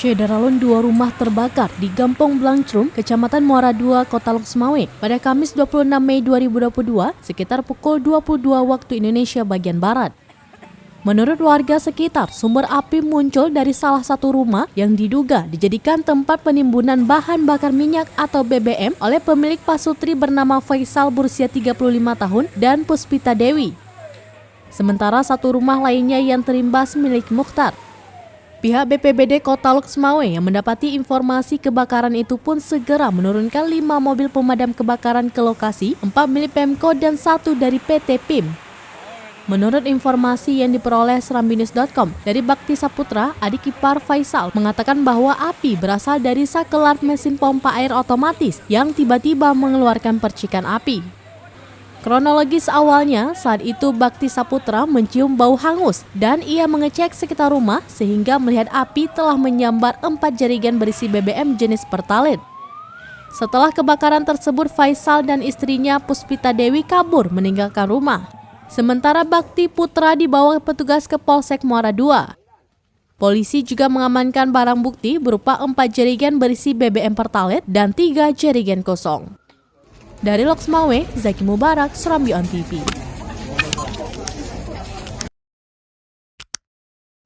Syederalun, 2 rumah terbakar di Gampong Blangcrum, Kecamatan Muara II, Kota Loksmawe pada Kamis 26 Mei 2022 sekitar pukul 22 waktu Indonesia bagian Barat. Menurut warga sekitar, sumber api muncul dari salah satu rumah yang diduga dijadikan tempat penimbunan bahan bakar minyak atau BBM oleh pemilik pasutri bernama Faisal berusia 35 tahun dan Puspita Dewi. Sementara satu rumah lainnya yang terimbas milik Mukhtar. Pihak BPBD Kota Loksmawe yang mendapati informasi kebakaran itu pun segera menurunkan 5 mobil pemadam kebakaran ke lokasi, 4 milik Pemko dan 1 dari PT PIM. Menurut informasi yang diperoleh serambinews.com dari Bakti Saputra, adik ipar Faisal mengatakan bahwa api berasal dari sakelar mesin pompa air otomatis yang tiba-tiba mengeluarkan percikan api. Kronologis awalnya, saat itu Bakti Saputra mencium bau hangus dan ia mengecek sekitar rumah sehingga melihat api telah menyambar 4 jerigen berisi BBM jenis Pertalite. Setelah kebakaran tersebut, Faisal dan istrinya Puspita Dewi kabur meninggalkan rumah. Sementara Bakti Putra dibawa petugas ke Polsek Muara II. Polisi juga mengamankan barang bukti berupa 4 jerigen berisi BBM Pertalite dan 3 jerigen kosong. Dari Loksmawe, Zaki Mubarak, Serambi On TV.